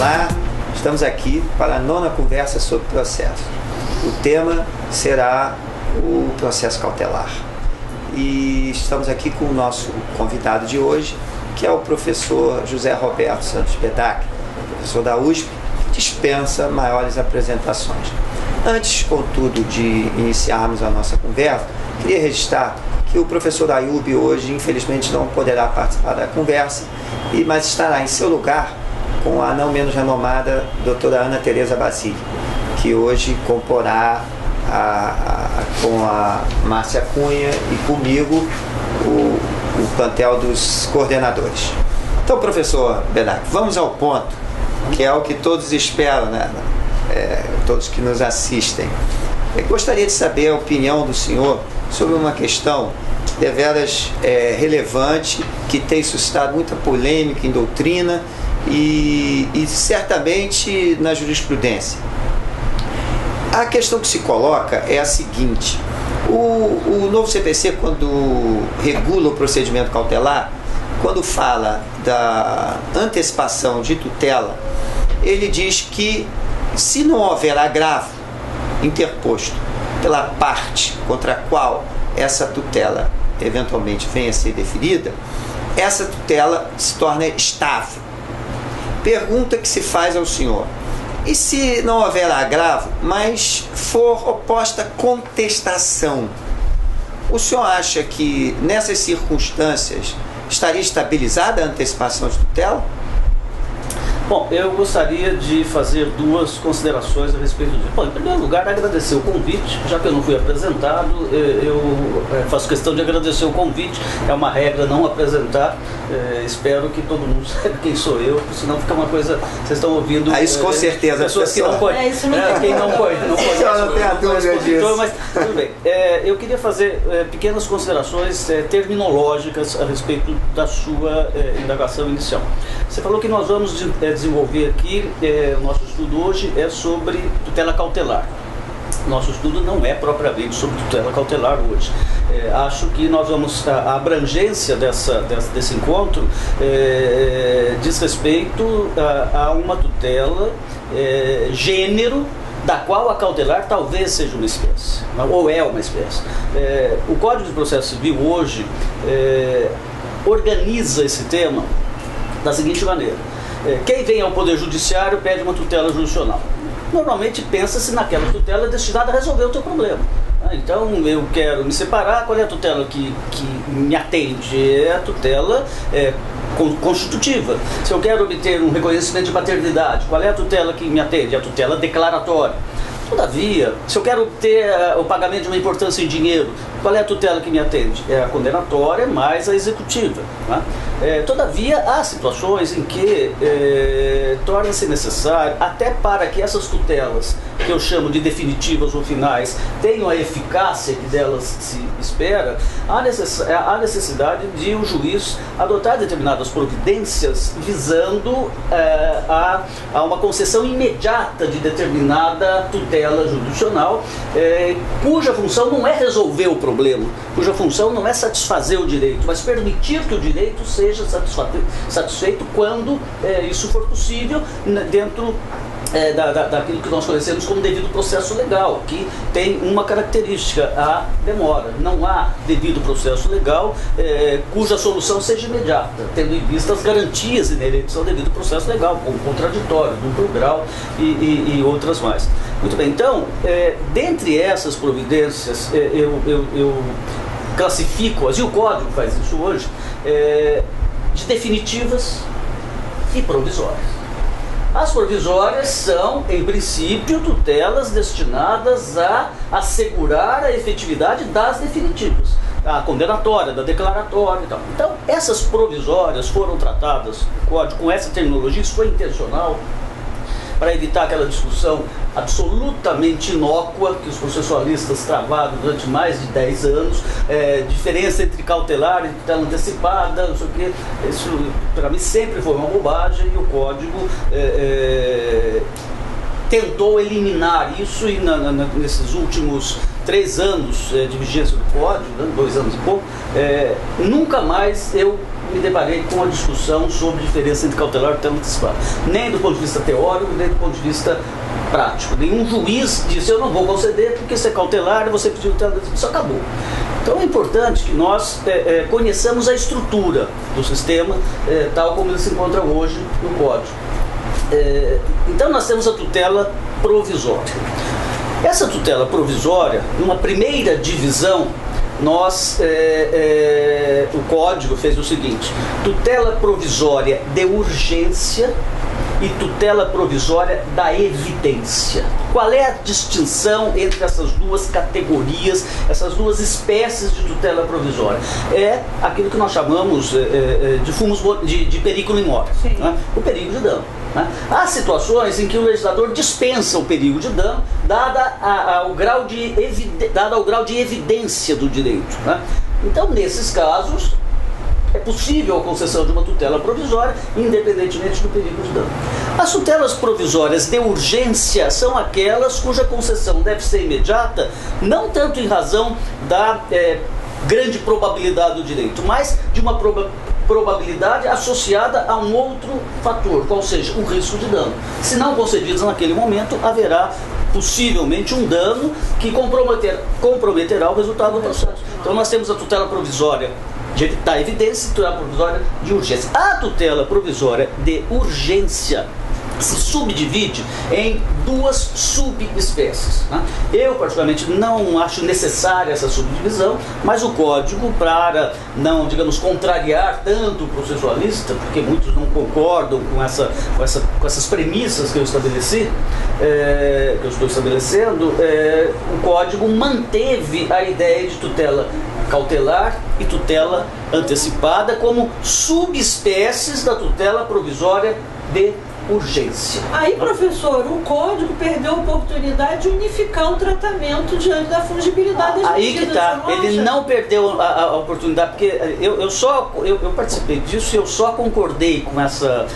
Olá, estamos aqui para a 9ª conversa sobre processo. O tema será o processo cautelar. E estamos aqui com o nosso convidado de hoje, que é o professor José Roberto Santos Bedak, professor da USP, que dispensa maiores apresentações. Antes, contudo, de iniciarmos a nossa conversa, queria registrar que o professor Ayub hoje, infelizmente, não poderá participar da conversa, mas estará em seu lugar com a não menos renomada doutora Ana Tereza Basile, que hoje comporá com a Márcia Cunha e comigo o plantel dos coordenadores. Então, professor Bedak, vamos ao ponto, que é o que todos esperam, né? Todos que nos assistem. Eu gostaria de saber a opinião do senhor sobre uma questão deveras relevante, que tem suscitado muita polêmica em doutrina e certamente na jurisprudência. A questão que se coloca é a seguinte: o novo CPC, quando regula o procedimento cautelar, quando fala da antecipação de tutela, ele diz que, se não houver agravo interposto pela parte contra a qual essa tutela eventualmente venha a ser deferida, essa tutela se torna estável. Pergunta que se faz ao senhor: e se não houver agravo, mas for oposta contestação, o senhor acha que nessas circunstâncias estaria estabilizada a antecipação de tutela? Bom, eu gostaria de fazer duas considerações a respeito disso. Bom, em primeiro lugar, agradecer o convite, já que eu não fui apresentado, eu faço questão de agradecer o convite, é uma regra não apresentar, espero que todo mundo saiba quem sou eu, senão fica uma coisa, vocês estão ouvindo... Isso com certeza, pessoas que não conhecem, quem não conhece, não tem a dúvida disso. Mas tudo bem, eu queria fazer pequenas considerações terminológicas a respeito da sua indagação inicial. Você falou que nós vamos desenvolver aqui, o nosso estudo hoje é sobre tutela cautelar. Nosso estudo não é propriamente sobre tutela cautelar hoje. Acho que nós vamos, a abrangência desse encontro diz respeito a uma tutela gênero, da qual a cautelar talvez seja uma espécie, ou é uma espécie. O Código de Processo Civil hoje organiza esse tema da seguinte maneira: quem vem ao Poder Judiciário pede uma tutela jurisdicional. Normalmente pensa-se naquela tutela destinada a resolver o teu problema. Então, eu quero me separar, qual é a tutela que me atende? É a tutela constitutiva. Se eu quero obter um reconhecimento de paternidade, qual é a tutela que me atende? É a tutela declaratória. Todavia, se eu quero obter o pagamento de uma importância em dinheiro, qual é a tutela que me atende? É a condenatória mais a executiva. Né? Todavia, há situações em que torna-se necessário, até para que essas tutelas, que eu chamo de definitivas ou finais, tenham a eficácia que delas se espera, há necessidade de o juiz adotar determinadas providências visando a uma concessão imediata de determinada tutela jurisdicional, cuja função não é resolver o problema, cuja função não é satisfazer o direito, mas permitir que o direito seja satisfeito quando isso for possível, dentro daquilo que nós conhecemos como devido processo legal, que tem uma característica: a demora. Não há devido processo legal cuja solução seja imediata, tendo em vista as garantias inerentes ao devido processo legal, como contraditório, duplo grau e outras mais. Muito bem, então, dentre essas providências, eu classifico-as, e o Código faz isso hoje, de definitivas e provisórias. As provisórias são, em princípio, tutelas destinadas a assegurar a efetividade das definitivas, a condenatória, da declaratória e tal. Então, essas provisórias foram tratadas no Código com essa terminologia. Isso foi intencional, para evitar aquela discussão absolutamente inócua que os processualistas travaram durante mais de 10 anos, diferença entre cautelar e tutela antecipada, não sei o quê. Isso, para mim, sempre foi uma bobagem, e o Código tentou eliminar isso, e nesses últimos 3 anos de vigência do Código, 2 anos e pouco, nunca mais eu me deparei com a discussão sobre a diferença entre cautelar e tutela antecipada. Nem do ponto de vista teórico, nem do ponto de vista prático. Nenhum juiz disse, eu não vou conceder porque isso é cautelar e você pediu tutela antecipada. Isso acabou. Então é importante que nós conheçamos a estrutura do sistema, tal como ele se encontra hoje no Código. Então nós temos a tutela provisória. Essa tutela provisória, numa primeira divisão, o Código fez o seguinte: tutela provisória de urgência e tutela provisória da evidência. Qual é a distinção entre essas duas categorias, essas duas espécies de tutela provisória? É aquilo que nós chamamos de perigo in mora, né? O perigo de dano. Né? Há situações em que o legislador dispensa o perigo de dano, dado ao grau de evidência do direito. Né? Então, nesses casos, é possível a concessão de uma tutela provisória, independentemente do perigo de dano. As tutelas provisórias de urgência são aquelas cuja concessão deve ser imediata, não tanto em razão da grande probabilidade do direito, mas de uma probabilidade associada a um outro fator, qual seja o risco de dano. Se não concedidos naquele momento, haverá possivelmente um dano que comprometerá o resultado do processo. Então nós temos a tutela provisória da evidência e tutela provisória de urgência. A tutela provisória de urgência se subdivide em duas subespécies. Né? Eu, particularmente, não acho necessária essa subdivisão, mas o Código, para não, digamos, contrariar tanto o processualista, porque muitos não concordam com essas premissas que eu estabeleci, que eu estou estabelecendo, o Código manteve a ideia de tutela cautelar e tutela antecipada como subespécies da tutela provisória de urgência. Aí, professor, o Código perdeu a oportunidade de unificar o tratamento diante da fungibilidade das medidas. Aí que está. Ele não perdeu a oportunidade, porque eu participei disso e eu só concordei com essa...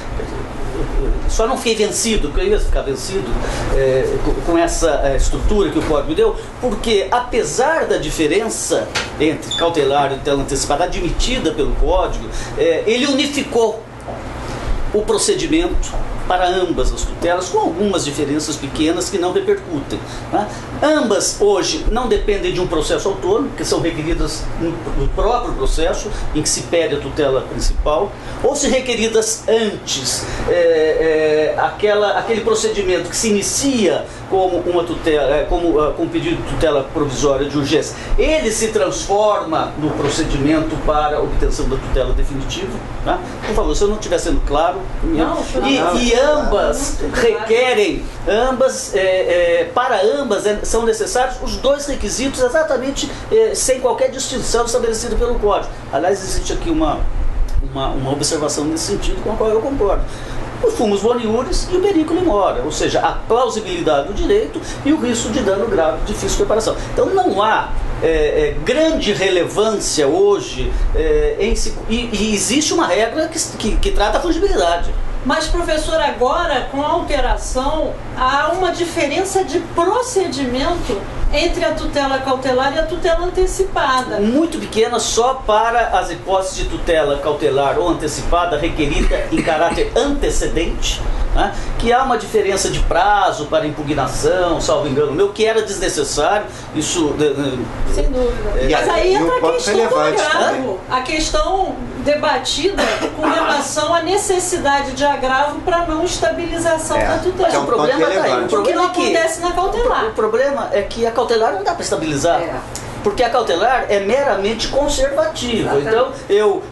Só não fiquei vencido, porque eu ia ficar vencido com essa estrutura que o Código deu, porque apesar da diferença entre cautelar e tutela antecipada admitida pelo Código, ele unificou o procedimento para ambas as tutelas, com algumas diferenças pequenas que não repercutem. Né? Ambas, hoje, não dependem de um processo autônomo, que são requeridas no próprio processo, em que se pede a tutela principal, ou se requeridas antes, aquele procedimento que se inicia como uma tutela, com pedido de tutela provisória de urgência, ele se transforma no procedimento para obtenção da tutela definitiva. Né? Por favor, se eu não estiver sendo claro, e ambas requerem, para ambas são necessários os dois requisitos exatamente sem qualquer distinção estabelecida pelo Código. Aliás, existe aqui uma observação nesse sentido com a qual eu concordo. Os fumus boniuris e o periculum in mora, ou seja, a plausibilidade do direito e o risco de dano grave de difícil reparação. Então não há grande relevância hoje e existe uma regra que trata a fungibilidade. Mas, professor, agora, com a alteração, há uma diferença de procedimento entre a tutela cautelar e a tutela antecipada. Muito pequena, só para as hipóteses de tutela cautelar ou antecipada requerida em caráter antecedente, né? Que há uma diferença de prazo para impugnação, salvo engano meu, que era desnecessário. Isso... Sem dúvida. Mas aí entra a questão do agravo, a questão debatida com relação à necessidade de agravo para não estabilização da tutela. Mas o problema está aí. O que não acontece na cautelar. O problema é que a cautelar não dá para estabilizar. Porque a cautelar é meramente conservativa. Então, eu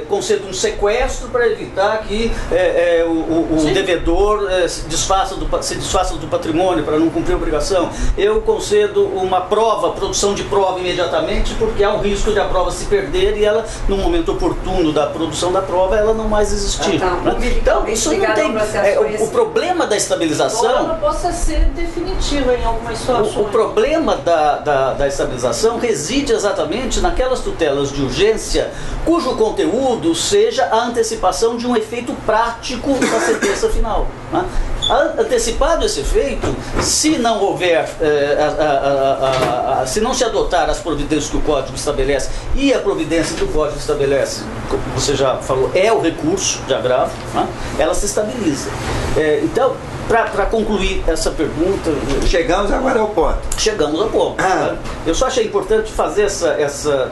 concedo um sequestro para evitar que o devedor se desfaça do patrimônio para não cumprir a obrigação. Eu concedo uma prova, produção de prova imediatamente, porque há um risco de a prova se perder e ela, no momento oportuno da produção da prova, ela não mais existir. Então, isso não tem... o problema da estabilização... Ela não possa ser definitiva em algumas situações. O problema da estabilização reside exatamente naquelas tutelas de urgência cujo conteúdo seja a antecipação de um efeito prático da sentença final. Né? Antecipado esse efeito, se não houver se não se adotar as providências que o Código estabelece, e a providência que o Código estabelece, como você já falou, é o recurso de agravo, né? Ela se estabiliza. Então, para concluir essa pergunta... Chegamos agora ao ponto. Chegamos ao ponto. Né? Eu só achei importante fazer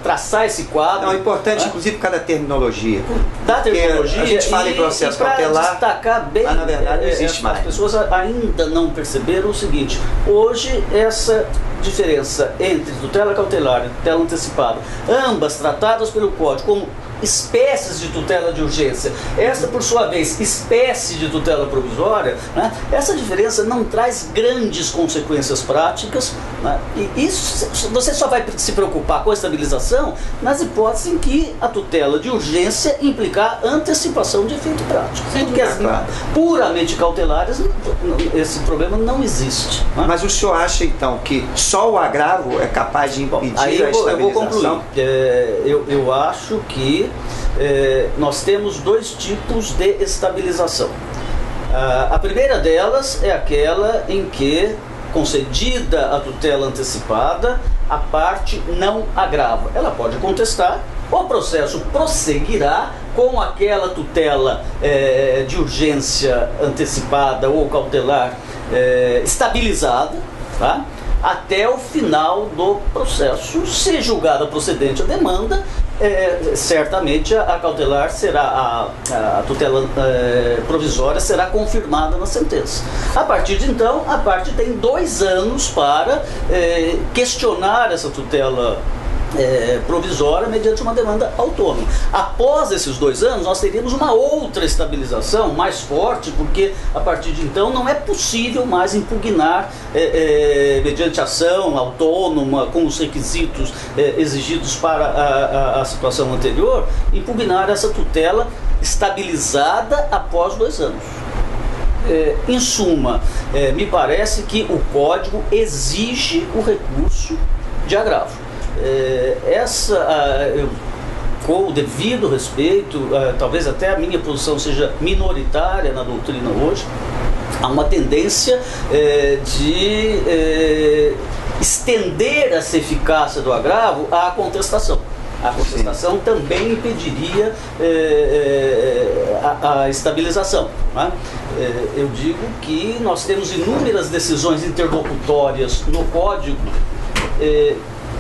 traçar esse quadro. Não, é importante, inclusive, cada terminologia. Da terminologia. A gente fala em processo cautelar, destacar bem, mas na verdade não existe mais. As pessoas ainda não perceberam o seguinte: hoje essa diferença entre tutela cautelar e tutela antecipada, ambas tratadas pelo Código como espécies de tutela de urgência, essa por sua vez espécie de tutela provisória, né? Essa diferença não traz grandes consequências práticas, né? E isso você só vai se preocupar com a estabilização nas hipóteses em que a tutela de urgência implicar antecipação de efeito prático. Porque as puramente cautelares, esse problema não existe, né? Mas o senhor acha então que só o agravo é capaz de impedir a estabilização? Eu vou concluir. Eu acho que nós temos dois tipos de estabilização. A primeira delas é aquela em que, concedida a tutela antecipada, a parte não agrava. Ela pode contestar, o processo prosseguirá com aquela tutela de urgência antecipada ou cautelar estabilizada, tá? Até o final do processo. Se julgada procedente a demanda, certamente a cautelar será, a tutela provisória será confirmada na sentença. A partir de então, a parte tem 2 anos para questionar essa tutela provisória mediante uma demanda autônoma. Após esses 2 anos, nós teríamos uma outra estabilização mais forte, porque a partir de então não é possível mais impugnar mediante ação autônoma, com os requisitos exigidos para a situação anterior, impugnar essa tutela estabilizada após 2 anos. Em suma, me parece que o Código exige o recurso de agravo. Com o devido respeito, talvez até a minha posição seja minoritária na doutrina hoje, há uma tendência de estender essa eficácia do agravo à contestação. A contestação também impediria a estabilização, né? Eu digo que nós temos inúmeras decisões interlocutórias no Código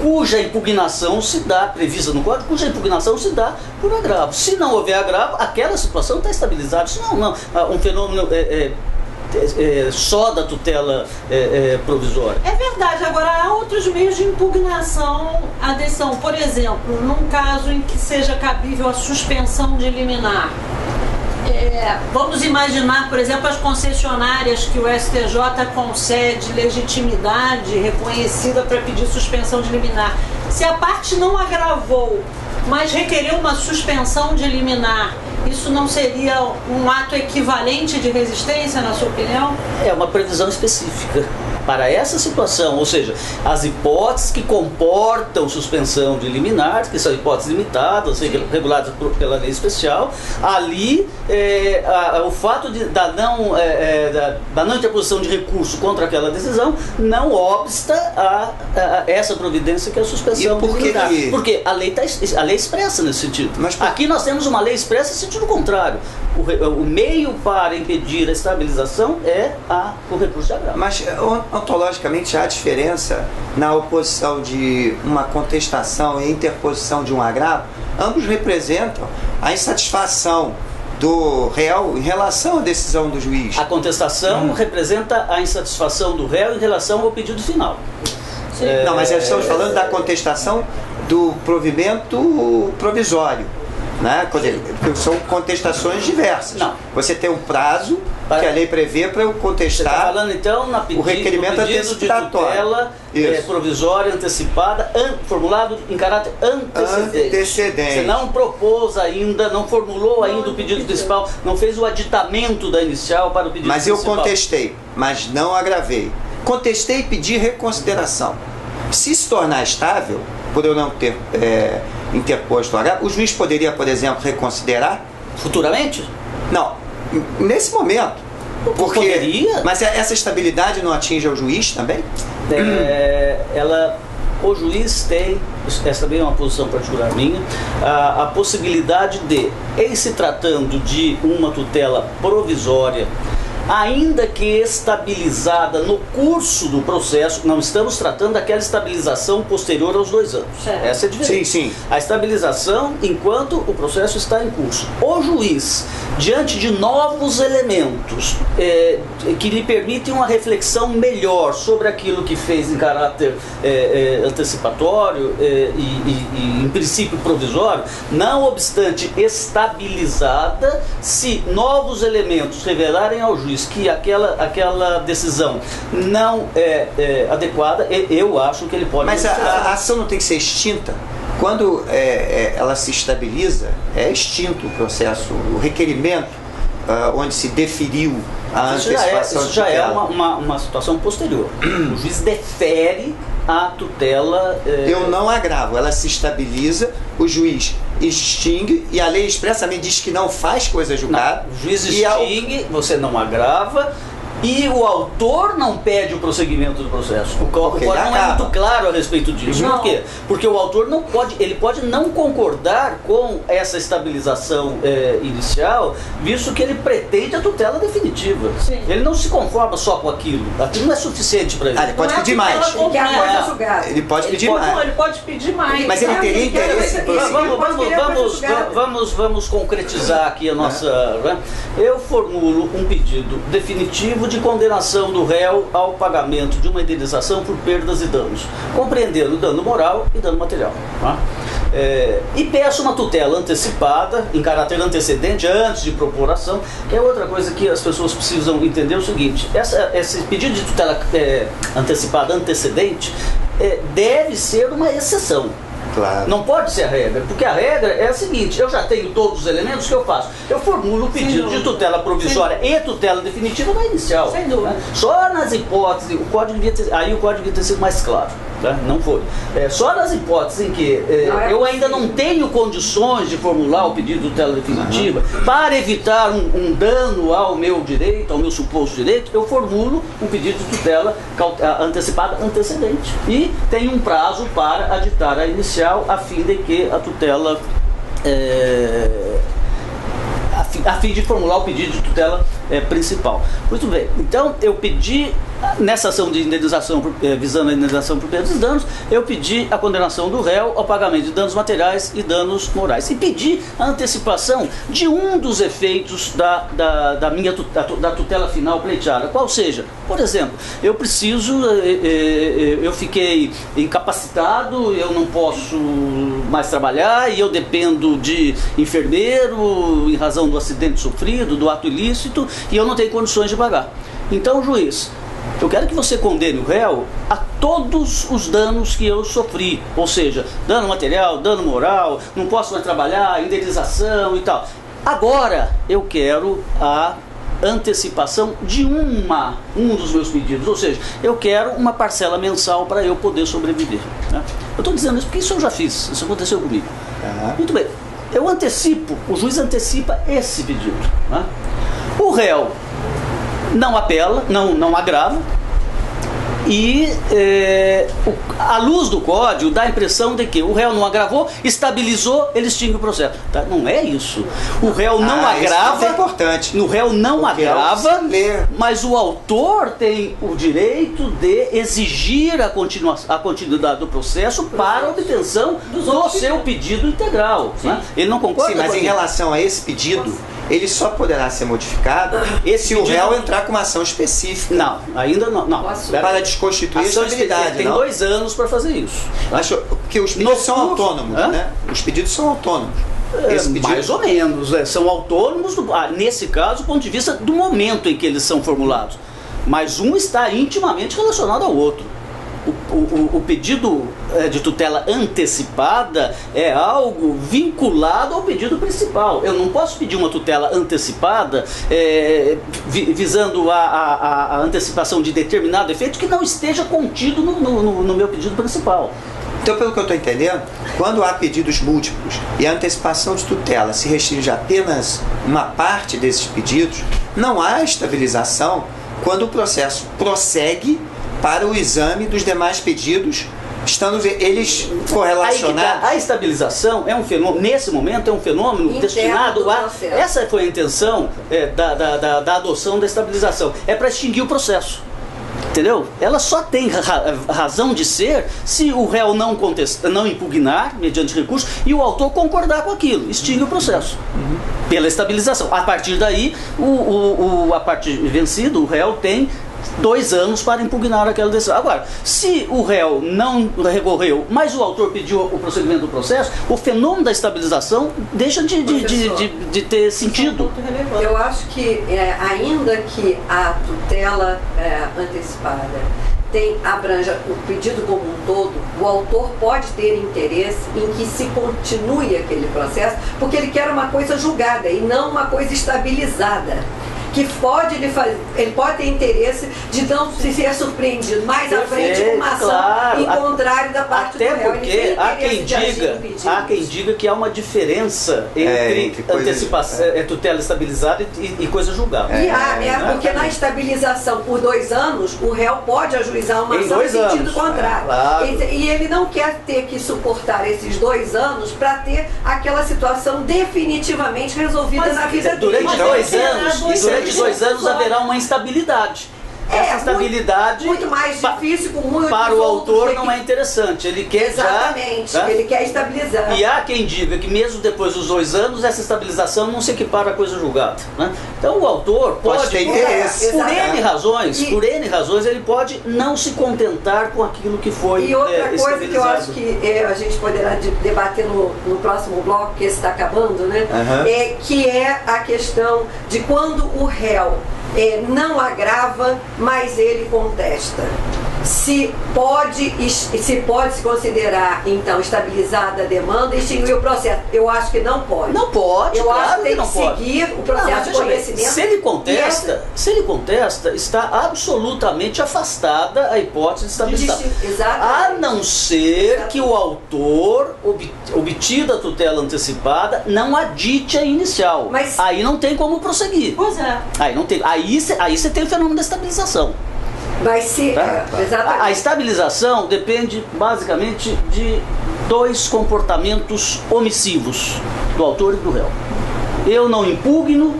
cuja impugnação se dá, prevista no Código, cuja impugnação se dá por agravo. Se não houver agravo, aquela situação está estabilizada. Se não, um fenômeno só da tutela provisória. É verdade. Agora, há outros meios de impugnação à decisão. Por exemplo, num caso em que seja cabível a suspensão de liminar. Vamos imaginar, por exemplo, as concessionárias que o STJ concede legitimidade reconhecida para pedir suspensão de liminar. Se a parte não agravou, mas requeriu uma suspensão de liminar, isso não seria um ato equivalente de resistência, na sua opinião? É uma previsão específica para essa situação, ou seja, as hipóteses que comportam suspensão de liminar, que são hipóteses limitadas, reguladas pela lei especial, ali o fato da não interposição de recurso contra aquela decisão não obsta a essa providência que é a suspensão de liminar. Porque a lei é expressa nesse sentido. Mas aqui nós temos uma lei expressa em sentido contrário. O meio para impedir a estabilização é o recurso de agravo. Mas ontologicamente há diferença na oposição de uma contestação e interposição de um agravo. Ambos representam a insatisfação do réu em relação à decisão do juiz. A contestação representa a insatisfação do réu em relação ao pedido final. Não, mas estamos falando da contestação do provimento provisório, né? São contestações diversas. Não. Você tem um prazo que a lei prevê para eu contestar. Você está falando então o requerimento de tutela provisória antecipada, formulado em caráter antecedente. Você não propôs ainda, não formulou ainda o pedido principal, não fez o aditamento da inicial para o pedido principal. Mas eu contestei, mas não agravei. Contestei e pedi reconsideração. Se tornar estável, por eu não ter interposto o agravo, o juiz poderia, por exemplo, reconsiderar? Futuramente? Não, nesse momento. Porque, poderia. Mas essa estabilidade não atinge ao juiz também? Ela o juiz tem, essa também é uma posição particular minha, a possibilidade de, em se tratando de uma tutela provisória, ainda que estabilizada no curso do processo, não estamos tratando daquela estabilização posterior aos 2 anos. Certo. Essa é a diferença. Sim, sim. A estabilização enquanto o processo está em curso. O juiz, diante de novos elementos que lhe permitem uma reflexão melhor sobre aquilo que fez em caráter antecipatório e em princípio provisório, não obstante estabilizada, se novos elementos revelarem ao juiz que aquela decisão não é adequada, eu acho que ele pode... Mas a ação não tem que ser extinta? Quando ela se estabiliza, é extinto o processo, o requerimento onde se deferiu a antecipação isso já é uma situação posterior. O juiz defere a tutela... Eu não agravo, ela se estabiliza, o juiz extingue, e a lei expressamente diz que não faz coisa julgada. O juiz extingue, você não agrava, e o autor não pede o prosseguimento do processo. O código não é muito claro a respeito disso. Não. Por quê? Porque o autor não pode, ele pode não concordar com essa estabilização inicial, visto que ele pretende a tutela definitiva. Sim. Ele não se conforma só com aquilo. Aquilo não é suficiente para ele. Ele pode pedir mais. Ele quer coisa julgada. Ele pode pedir Não, mais. ele pode pedir mais. Mas ele teria interesse em prosseguir. Vamos concretizar aqui a nossa... Né? Eu formulo um pedido definitivo de condenação do réu ao pagamento de uma indenização por perdas e danos, compreendendo dano moral e dano material. Tá? E peço uma tutela antecipada, em caráter antecedente, antes de propor ação, que é outra coisa que as pessoas precisam entender o seguinte: esse pedido de tutela antecipada antecedente deve ser uma exceção. Claro. Não pode ser a regra, porque a regra é a seguinte: eu já tenho todos os elementos, que eu faço? Eu formulo o pedido de tutela provisória e tutela definitiva na inicial. Sem dúvida. Né? Só nas hipóteses, o código devia ter sido mais claro. Né? Não foi. Só nas hipóteses em que eu ainda não tenho condições de formular o pedido de tutela definitiva, para evitar um dano ao meu direito, ao meu suposto direito, eu formulo um pedido de tutela antecipada antecedente. E tenho um prazo para aditar a inicial, a fim de que a tutela... a fim de formular o pedido de tutela principal. Muito bem, então eu pedi, nessa ação de indenização, visando a indenização por perdas e danos, eu pedi a condenação do réu ao pagamento de danos materiais e danos morais. E pedi a antecipação de um dos efeitos da minha da tutela final pleiteada. Qual seja, por exemplo, eu preciso, eu fiquei incapacitado, eu não posso mais trabalhar e eu dependo de enfermeiro em razão do acidente sofrido, do ato ilícito, e eu não tenho condições de pagar. Então, juiz, eu quero que você condene o réu a todos os danos que eu sofri, ou seja, dano material, dano moral, não posso mais trabalhar, indenização e tal. Agora eu quero a antecipação de um dos meus pedidos, ou seja, eu quero uma parcela mensal para eu poder sobreviver. Né? Eu estou dizendo isso porque isso eu já fiz, isso aconteceu comigo. Muito bem, eu antecipo, o juiz antecipa esse pedido. Né? O réu não apela, não agrava, e a luz do código dá a impressão de que o réu não agravou, estabilizou, ele extingue o processo. Tá? Não é isso. O réu não agrava. Isso é importante. O réu não agrava, mas o autor tem o direito de exigir a continuidade do processo para a obtenção do seu pedido integral. Né? Ele não concorda? Sim, mas em relação a esse pedido, ele só poderá ser modificado se o réu entrar com uma ação específica. Não, ainda não. Para desconstituir a estabilidade. Tem 2 anos para fazer isso. Acho que os pedidos são autônomos, né? Os pedidos são autônomos. Mais ou menos, são autônomos, nesse caso, do ponto de vista do momento em que eles são formulados. Mas um está intimamente relacionado ao outro. O pedido de tutela antecipada é algo vinculado ao pedido principal. Eu não posso pedir uma tutela antecipada visando a antecipação de determinado efeito que não esteja contido no meu pedido principal. Então, pelo que eu estou entendendo, quando há pedidos múltiplos e a antecipação de tutela se restringe a apenas uma parte desses pedidos, não há estabilização quando o processo prossegue para o exame dos demais pedidos estando eles Aí que correlacionados. tá. A estabilização é um fenômeno, nesse momento, é um fenômeno Interno destinado do a. processo. Essa foi a intenção da adoção da estabilização. É para extinguir o processo. Entendeu? Ela só tem razão de ser se o réu não impugnar mediante recurso e o autor concordar com aquilo. Extingue o processo. Pela estabilização. A partir daí, a parte vencida, o réu tem 2 anos para impugnar aquela decisão. Agora, se o réu não recorreu, mas o autor pediu o prosseguimento do processo, o fenômeno da estabilização deixa de ter sentido. Eu acho que, ainda que a tutela antecipada abranja o pedido como um todo, o autor pode ter interesse em que se continue aquele processo, porque ele quer uma coisa julgada e não uma coisa estabilizada. Que pode ele pode ter interesse de não se ser surpreendido mais à frente com uma ação em contrário da parte do réu. Até porque há quem diga que há uma diferença entre antecipação, tutela estabilizada e coisa julgada. Porque na estabilização por 2 anos, o réu pode ajuizar uma ação em sentido contrário. Claro. E ele não quer ter que suportar esses 2 anos para ter aquela situação definitivamente resolvida na vida dele. Durante 2 anos haverá uma instabilidade. Essa estabilidade muito mais difícil com muitos para o autor não é interessante. Ele quer exatamente, ele quer estabilizar. E há quem diga que mesmo depois dos 2 anos essa estabilização não se equipara a coisa julgada, né? Então o autor pode ter interesse. por N razões ele pode não se contentar com aquilo que foi e outra coisa que eu acho que a gente poderá debater no próximo bloco, que esse está acabando, né? Que é a questão de quando o réu não agrava, mas ele contesta. Se pode se considerar, então, estabilizada a demanda e extinguir o processo. Eu acho que não pode. Não pode, eu acho que tem que seguir o processo de conhecimento. Se ele contesta, está absolutamente afastada a hipótese de estabilização. A não ser que o autor, obtida a tutela antecipada, não adite a inicial. Mas aí não tem como prosseguir. Pois é. Aí não tem. Aí você tem o fenômeno da estabilização. Vai ser, exatamente. A estabilização depende basicamente de 2 comportamentos omissivos do autor e do réu. Eu não impugno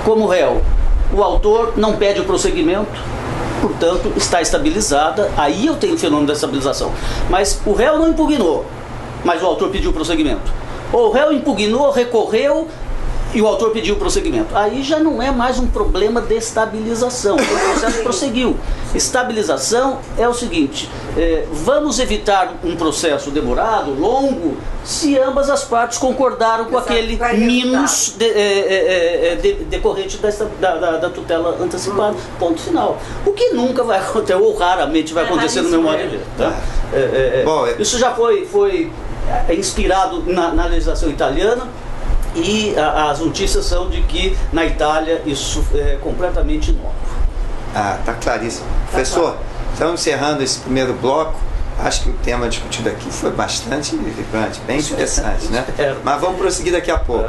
como réu. O autor não pede o prosseguimento, portanto está estabilizada. Aí eu tenho o fenômeno da estabilização. Mas o réu não impugnou, mas o autor pediu o prosseguimento. Ou o réu impugnou, recorreu e o autor pediu o prosseguimento. Aí já não é mais um problema de estabilização. O processo prosseguiu. Estabilização é o seguinte: vamos evitar um processo demorado, longo, se ambas as partes concordaram com aquele mínus decorrente da tutela antecipada. Ponto final. O que nunca vai acontecer, ou raramente vai acontecer no meu modo de ver. Tá? Isso já foi inspirado na legislação italiana. E as notícias são de que na Itália isso é completamente novo. Tá claríssimo. Professor, estamos encerrando esse primeiro bloco. Acho que o tema discutido aqui foi bastante vibrante, bem interessante, né? Mas vamos prosseguir daqui a pouco.